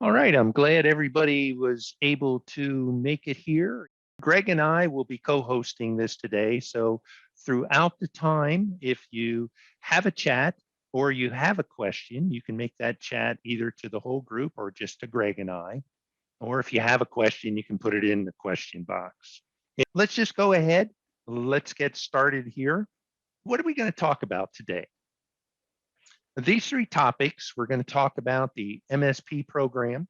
All right, I'm glad everybody was able to make it here. Greg and I will be co-hosting this today. So throughout the time, if you have a chat or you have a question, you can make that chat either to the whole group or just to Greg and I. Or if you have a question, you can put it in the question box. Let's just go ahead. Let's get started here. What are we going to talk about today? These three topics, we're going to talk about the MSP program.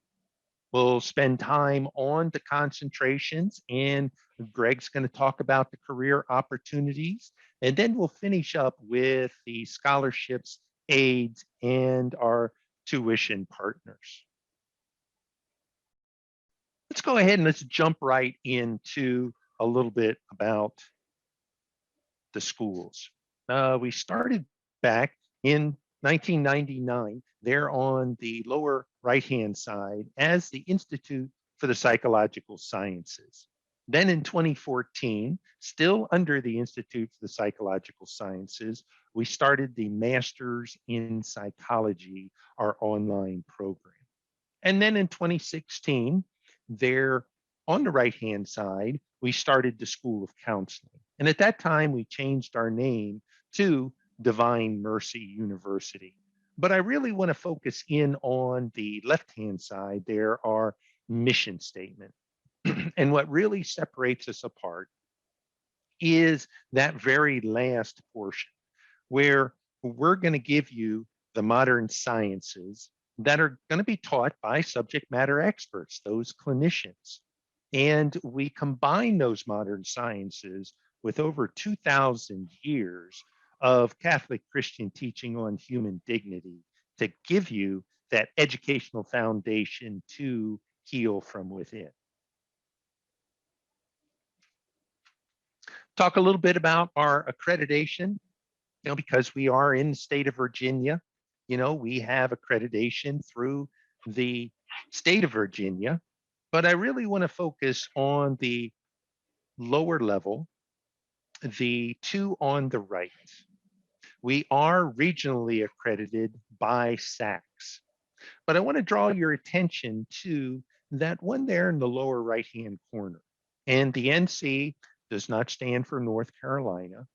We'll spend time on the concentrations, and Greg's going to talk about the career opportunities. And then we'll finish up with the scholarships, aids, and our tuition partners. Let's go ahead and let's jump right into a little bit about the schools. We started back in 1999 there on the lower right-hand side as the Institute for the Psychological Sciences. Then in 2014, still under the Institute for the Psychological Sciences, we started the Masters in Psychology, our online program. And then in 2016, there on the right-hand side, we started the School of Counseling. And at that time, we changed our name to Divine Mercy University. But I really want to focus in on the left-hand side. There our mission statement. And what really separates us apart is that very last portion where we're going to give you the modern sciences that are going to be taught by subject matter experts, those clinicians. And we combine those modern sciences with over 2,000 years of Catholic Christian teaching on human dignity to give you that educational foundation to heal from within. Talk a little bit about our accreditation, because we are in the state of Virginia. We have accreditation through the state of Virginia, but I really want to focus on the lower level, the two on the right. We are regionally accredited by SACS, but I want to draw your attention to that one there in the lower right-hand corner. And the NC does not stand for North Carolina.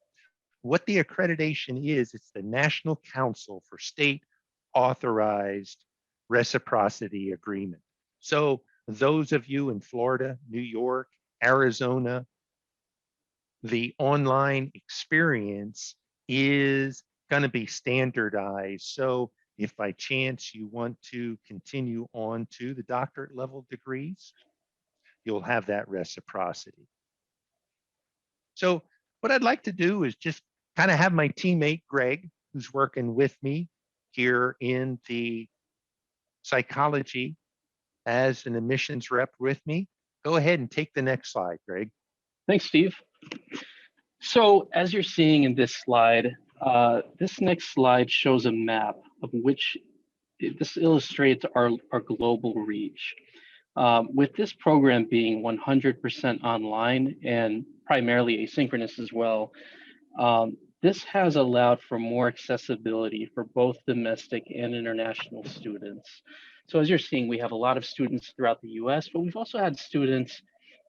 What the accreditation is, it's the National Council for State Authorized Reciprocity Agreement. So those of you in Florida, New York, Arizona, the online experience is going to be standardized. So if by chance you want to continue on to the doctorate level degrees, you'll have that reciprocity. So what I'd like to do is just kind of have my teammate, Greg, who's working with me here in the psychology as an admissions rep with me. Go ahead and take the next slide, Greg. Thanks, Steve. So as you're seeing in this slide, this next slide shows a map of which this illustrates our global reach. With this program being 100% online and primarily asynchronous as well, this has allowed for more accessibility for both domestic and international students. So as you're seeing, we have a lot of students throughout the US, but we've also had students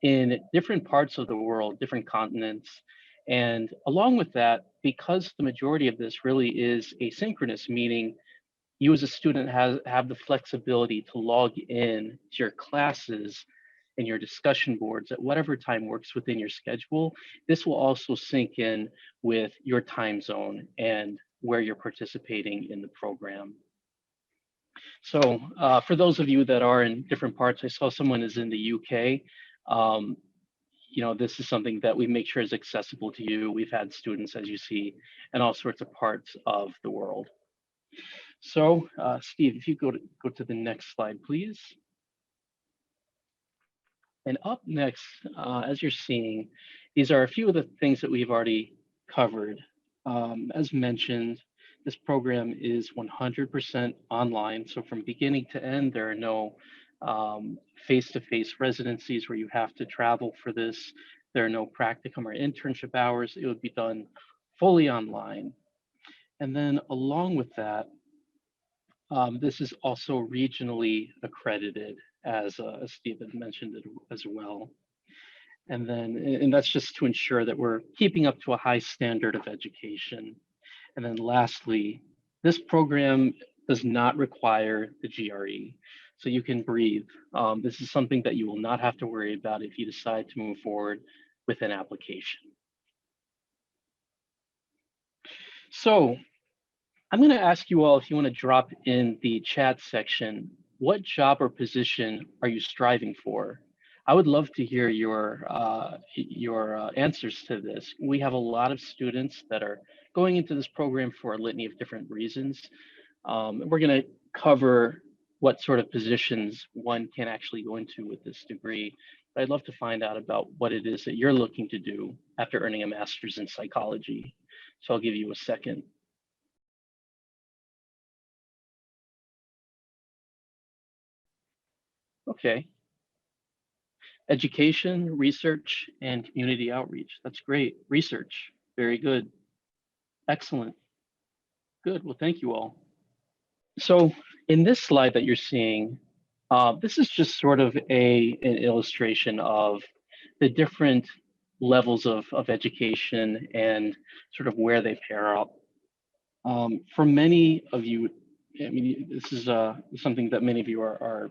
in different parts of the world, different continents. And along with that, because the majority of this really is asynchronous, meaning you as a student have the flexibility to log in to your classes and your discussion boards at whatever time works within your schedule. This will also sync in with your time zone and where you're participating in the program. So for those of you that are in different parts, I saw someone is in the UK. This is something that we make sure is accessible to you. We've had students, as you see, in all sorts of parts of the world. So, Steve, if you go to the next slide, please. And up next, as you're seeing, these are a few of the things that we've already covered. As mentioned, this program is 100% online. So from beginning to end, there are no face-to-face residencies where you have to travel for this. There are no practicum or internship hours. It would be done fully online. And then along with that, This is also regionally accredited, as Stephen mentioned it as well. And that's just to ensure that we're keeping up to a high standard of education. And then lastly, this program does not require the GRE, so you can breathe. This is something that you will not have to worry about if you decide to move forward with an application. So I'm going to ask you all if you want to drop in the chat section, what job or position are you striving for? I would love to hear your answers to this. We have a lot of students that are going into this program for a litany of different reasons. We're going to cover what sort of positions one can actually go into with this degree. But I'd love to find out about what it is that you're looking to do after earning a master's in psychology. So I'll give you a second. Okay. Education, research, and community outreach. That's great. Research. Very good. Excellent. Good. Well, thank you all. So in this slide that you're seeing, this is just sort of an illustration of the different levels of education and sort of where they pair up. For many of you, I mean, this is something that many of you are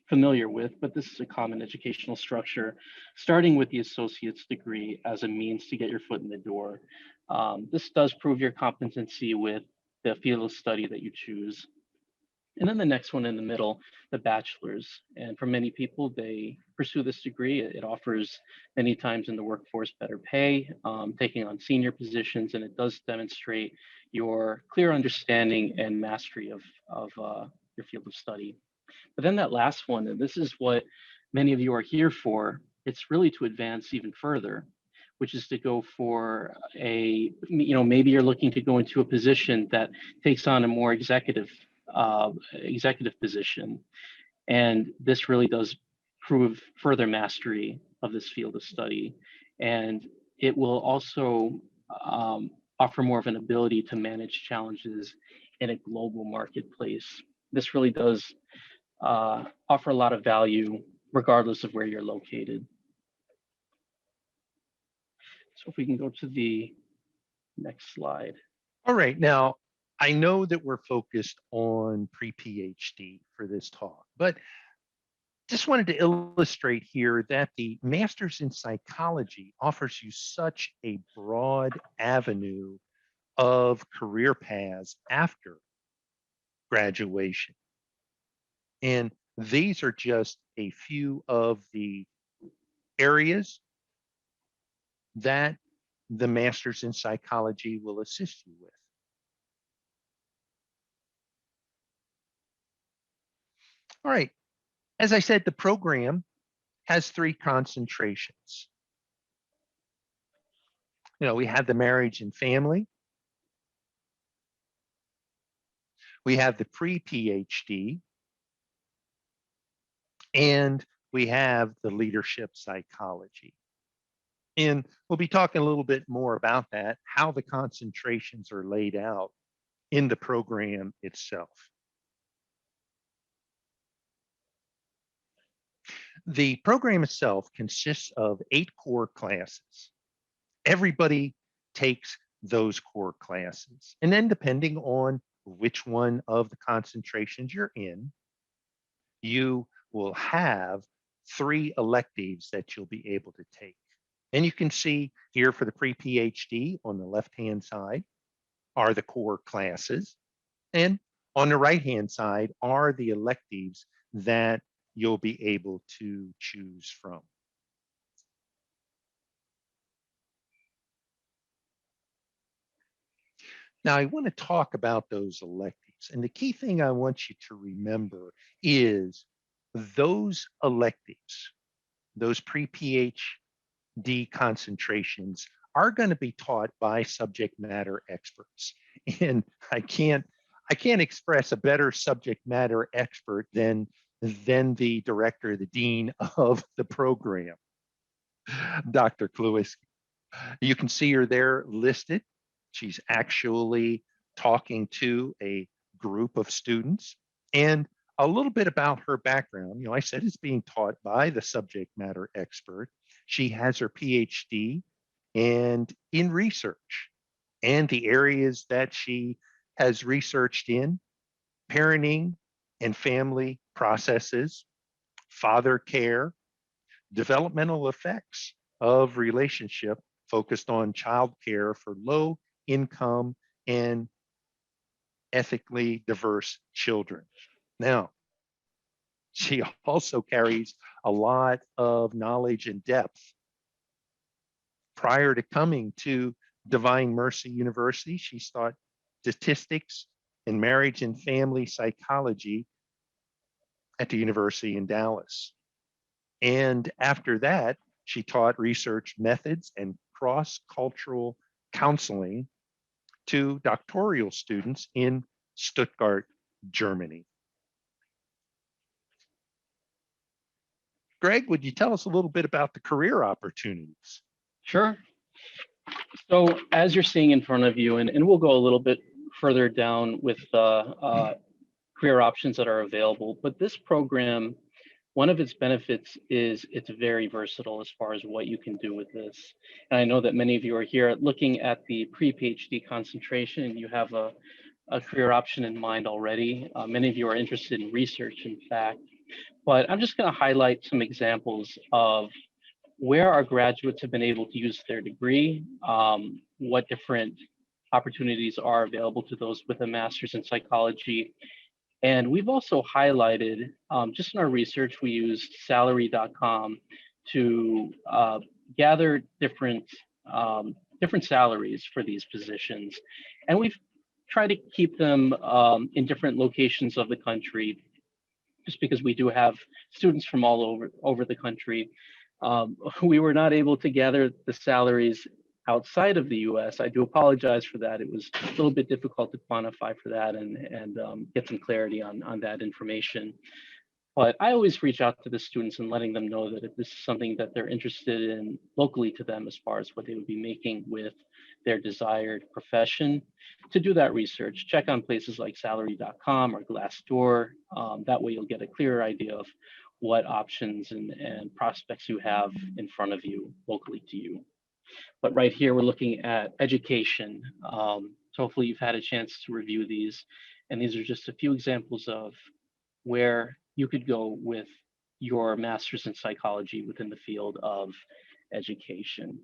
familiar with, but this is a common educational structure, starting with the associate's degree as a means to get your foot in the door. This does prove your competency with the field of study that you choose. And then the next one in the middle, the bachelor's. And for many people, they pursue this degree. It offers many times in the workforce better pay, taking on senior positions, and it does demonstrate your clear understanding and mastery of your field of study. But then that last one, and this is what many of you are here for, it's really to advance even further, which is to go for maybe you're looking to go into a position that takes on a more executive position. And this really does prove further mastery of this field of study. And it will also offer more of an ability to manage challenges in a global marketplace. This really does offer a lot of value regardless of where you're located. So if we can go to the next slide. All right, now I know that we're focused on pre-PhD for this talk, but just wanted to illustrate here that the master's in psychology offers you such a broad avenue of career paths after graduation. And these are just a few of the areas that the master's in psychology will assist you with. All right, as I said, the program has 3 concentrations. We have the marriage and family. We have the pre-PhD, and we have the leadership psychology. And we'll be talking a little bit more about that, how the concentrations are laid out in the program itself. The program itself consists of 8 core classes. Everybody takes those core classes. And then depending on which one of the concentrations you're in, you will have 3 electives that you'll be able to take. And you can see here for the pre-PhD on the left-hand side are the core classes. And on the right-hand side are the electives that you'll be able to choose from. Now, I want to talk about those electives. And the key thing I want you to remember is those electives, those pre-PhD concentrations are going to be taught by subject matter experts. And I can't express a better subject matter expert than the director, the dean of the program, Dr. Kluiski. You can see her there listed. She's actually talking to a group of students, and a little bit about her background. I said it's being taught by the subject matter expert. She has her PhD and in research, and the areas that she has researched in: parenting and family processes, father care, developmental effects of relationship focused on child care for low income and ethically diverse children. Now, she also carries a lot of knowledge and depth. Prior to coming to Divine Mercy University, she taught statistics and marriage and family psychology at the university in Dallas. And after that, she taught research methods and cross-cultural counseling to doctoral students in Stuttgart, Germany. Greg, would you tell us a little bit about the career opportunities? Sure. So as you're seeing in front of you, and we'll go a little bit further down with the career options that are available, but this program, one of its benefits is it's very versatile as far as what you can do with this. And I know that many of you are here looking at the pre-PhD concentration, and you have a career option in mind already. Many of you are interested in research, in fact. But I'm just going to highlight some examples of where our graduates have been able to use their degree, what different opportunities are available to those with a master's in psychology. And we've also highlighted, just in our research, we used salary.com to gather different salaries for these positions. And we've tried to keep them in different locations of the country, just because we do have students from all over the country. We were not able to gather the salaries outside of the US. I do apologize for that. It was a little bit difficult to quantify for that and get some clarity on that information. But I always reach out to the students and letting them know that if this is something that they're interested in locally to them as far as what they would be making with their desired profession, to do that research. Check on places like salary.com or Glassdoor. That way you'll get a clearer idea of what options and prospects you have in front of you locally to you. But right here, we're looking at education. So hopefully you've had a chance to review these. And these are just a few examples of where you could go with your master's in psychology within the field of education.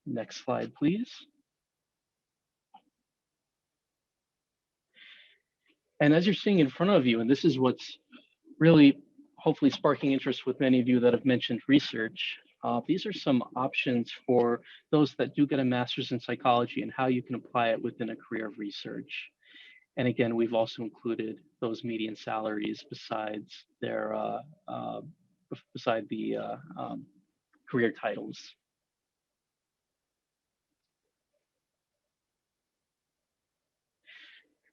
Next slide, please. And as you're seeing in front of you, and this is what's really hopefully sparking interest with many of you that have mentioned research, these are some options for those that do get a master's in psychology and how you can apply it within a career of research. And again, we've also included those median salaries besides their beside the career titles.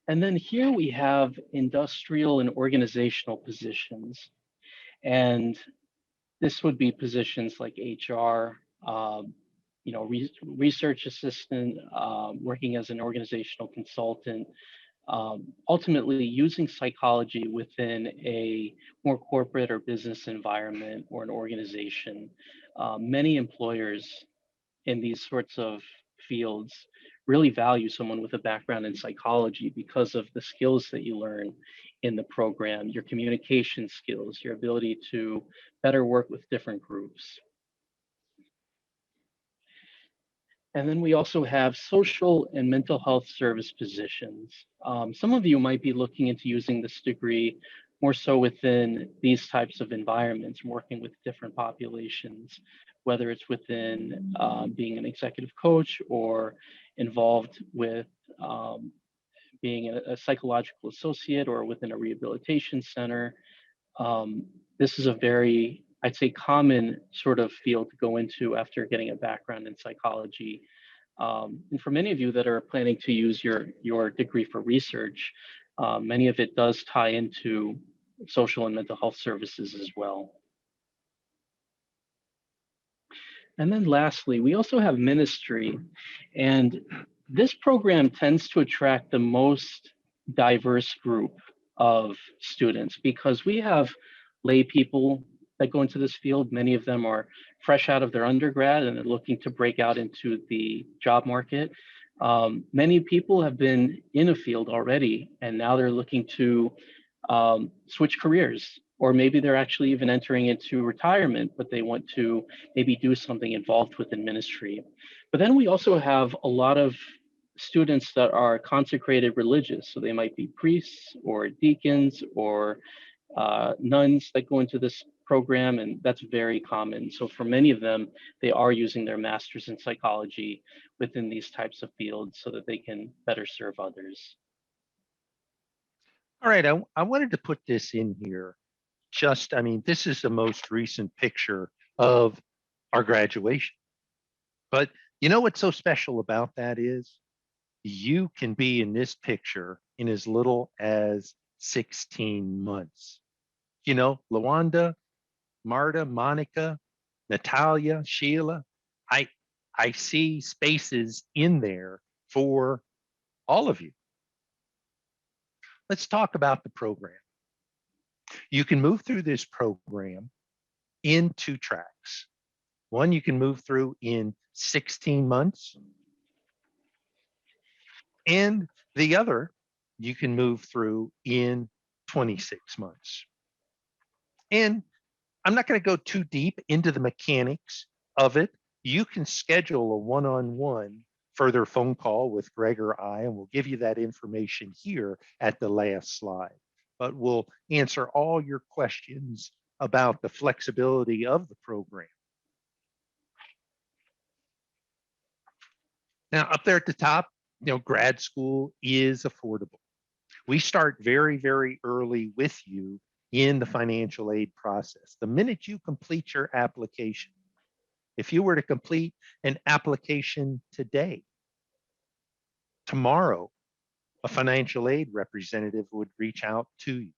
And then here we have industrial and organizational positions. And this would be positions like HR, research assistant, working as an organizational consultant, ultimately using psychology within a more corporate or business environment or an organization. Many employers in these sorts of fields really value someone with a background in psychology because of the skills that you learn in the program, your communication skills, your ability to better work with different groups. And then we also have social and mental health service positions. Some of you might be looking into using this degree more so within these types of environments, working with different populations, whether it's within being an executive coach or involved with being a psychological associate or within a rehabilitation center. This is a very, I'd say, common sort of field to go into after getting a background in psychology. And for many of you that are planning to use your degree for research, many of it does tie into social and mental health services as well. And then lastly, we also have ministry. And this program tends to attract the most diverse group of students because we have lay people that go into this field. Many of them are fresh out of their undergrad and they're looking to break out into the job market. Many people have been in a field already and now they're looking to switch careers, or maybe they're actually even entering into retirement, but they want to maybe do something involved within ministry. But then we also have a lot of students that are consecrated religious. So they might be priests or deacons or nuns that go into this program, and that's very common. So for many of them, they are using their master's in psychology within these types of fields so that they can better serve others. All right, I wanted to put this in here. I mean, this is the most recent picture of our graduation. But you know what's so special about that is you can be in this picture in as little as 16 months. You know, Lawanda, Marta, Monica, Natalia, Sheila, I I see spaces in there for all of you. Let's talk about the program. You can move through this program in two tracks. One you can move through in 16 months, and the other you can move through in 26 months. And I'm not going to go too deep into the mechanics of it. You can schedule a one-on-one further phone call with Greg or I, and we'll give you that information here at the last slide. But we'll answer all your questions about the flexibility of the program. Now, up there at the top, you know, grad school is affordable. We start very, very early with you in the financial aid process. The minute you complete your application, if you were to complete an application today, tomorrow, a financial aid representative would reach out to you.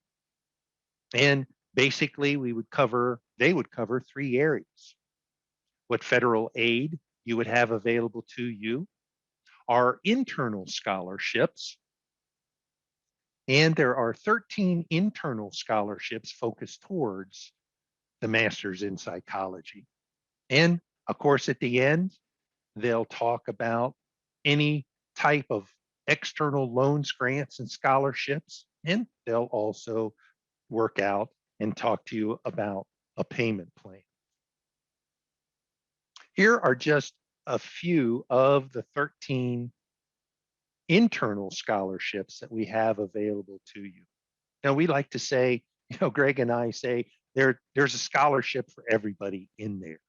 And basically, they would cover three areas. What federal aid you would have available to you, are internal scholarships, and there are 13 internal scholarships focused towards the master's in psychology. And of course, at the end, they'll talk about any type of external loans, grants, and scholarships. And they'll also work out and talk to you about a payment plan. Here are just a few of the 13 internal scholarships that we have available to you. Now, we like to say, you know, Greg and I say there's a scholarship for everybody in there.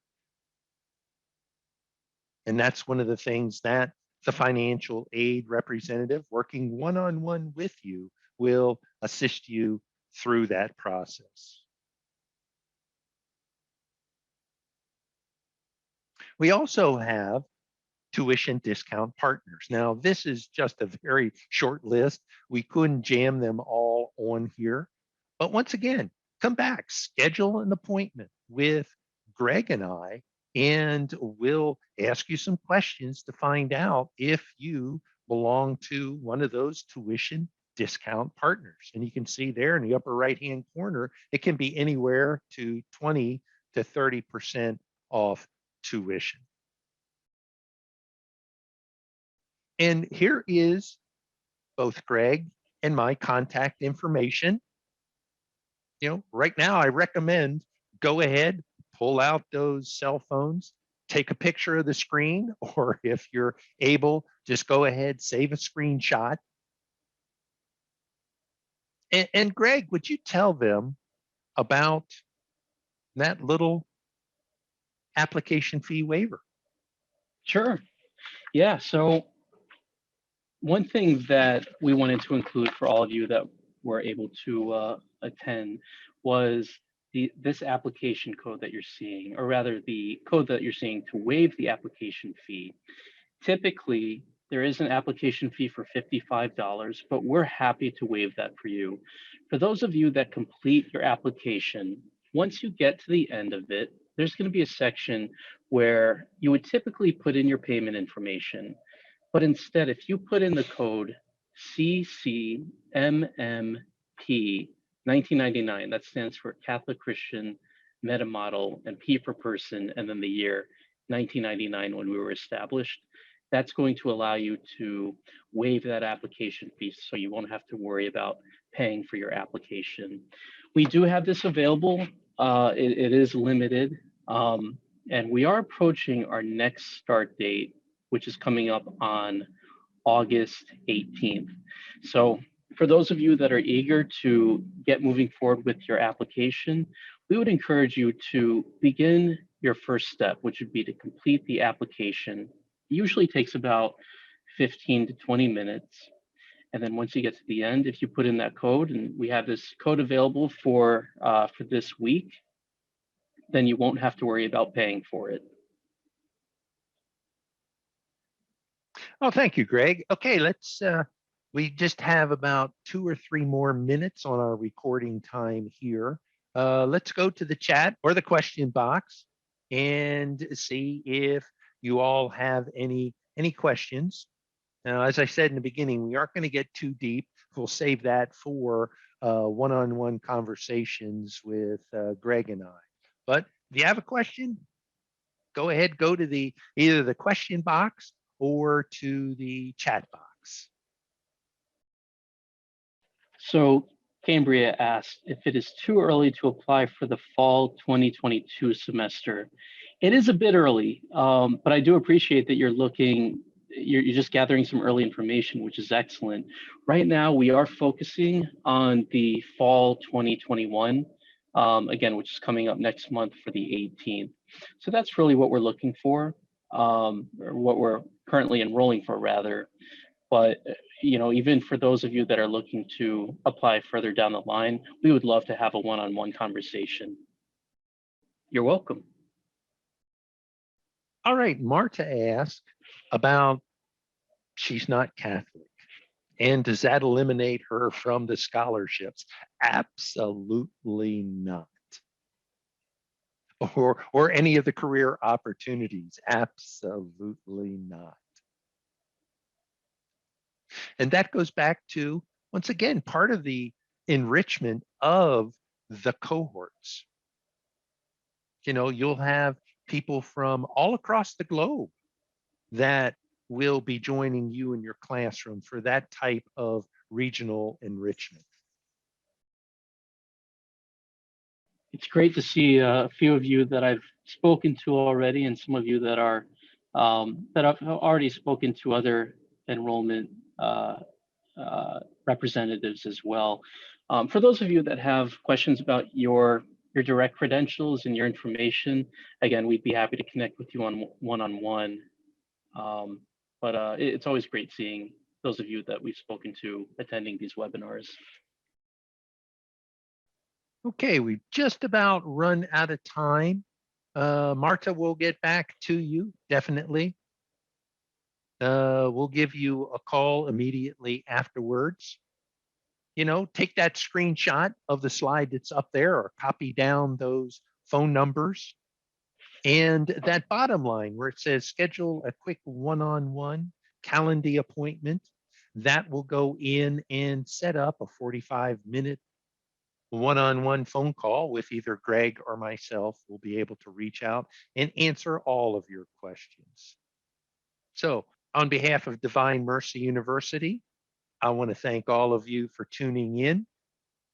And that's one of the things that the financial aid representative working one-on-one with you will assist you through that process. We also have tuition discount partners. Now, this is just a very short list. We couldn't jam them all on here. But once again, come back, schedule an appointment with Greg and I, and we'll ask you some questions to find out if you belong to one of those tuition discount partners. And you can see there in the upper right-hand corner, it can be anywhere to 20 to 30% off tuition. And here is both Greg and my contact information. You know, right now I recommend go ahead, pull out those cell phones, take a picture of the screen, or if you're able, just go ahead, save a screenshot. And Greg, would you tell them about that little application fee waiver? Sure. Yeah. So one thing that we wanted to include for all of you that were able to attend was this application code that you're seeing, or rather the code that you're seeing to waive the application fee. Typically, there is an application fee for $55, but we're happy to waive that for you. For those of you that complete your application, once you get to the end of it, there's going to be a section where you would typically put in your payment information. But instead, if you put in the code CCMMP 1999. That stands for Catholic Christian Meta Model, and P for person, and then the year 1999 when we were established. That's going to allow you to waive that application fee, so you won't have to worry about paying for your application. We do have this available. It is limited, and we are approaching our next start date, which is coming up on August 18th. So for those of you that are eager to get moving forward with your application, we would encourage you to begin your first step, which would be to complete the application. It usually takes about 15 to 20 minutes. And then once you get to the end, if you put in that code, and we have this code available for this week, then you won't have to worry about paying for it. Oh, thank you, Greg. Okay, we just have about 2 or 3 more minutes on our recording time here. Let's go to the chat or the question box and see if you all have any questions. Now, as I said in the beginning, we aren't going to get too deep. We'll save that for one-on-one conversations with Greg and I. But if you have a question, go ahead, go to either the question box or to the chat box. So Cambria asked if it is too early to apply for the fall 2022 semester. It is a bit early, but I do appreciate that you're just gathering some early information, which is excellent. Right now, we are focusing on the fall 2021, again, which is coming up next month for the 18th. So that's really what we're looking for, or what we're currently enrolling for, rather. But even for those of you that are looking to apply further down the line, we would love to have a one-on-one conversation. You're welcome. All right, Marta asked about she's not Catholic. And does that eliminate her from the scholarships? Absolutely not. Or any of the career opportunities? Absolutely not. And that goes back to, once again, part of the enrichment of the cohorts. You'll have people from all across the globe that will be joining you in your classroom for that type of regional enrichment. It's great to see a few of you that I've spoken to already, and some of you that are that I've already spoken to other enrollment representatives as well. For those of you that have questions about your direct credentials and your information, again, we'd be happy to connect with you on one-on-one. But it's always great seeing those of you that we've spoken to attending these webinars. Okay, we've just about run out of time. Marta will get back to you, definitely. We'll give you a call immediately afterwards. Take that screenshot of the slide that's up there or copy down those phone numbers. And that bottom line where it says schedule a quick one-on-one calendar appointment, that will go in and set up a 45-minute one-on-one phone call with either Greg or myself. We'll be able to reach out and answer all of your questions. So on behalf of Divine Mercy University, I want to thank all of you for tuning in.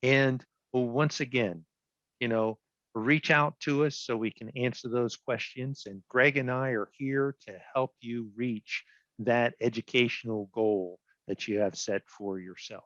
And once again, reach out to us so we can answer those questions. And Greg and I are here to help you reach that educational goal that you have set for yourself.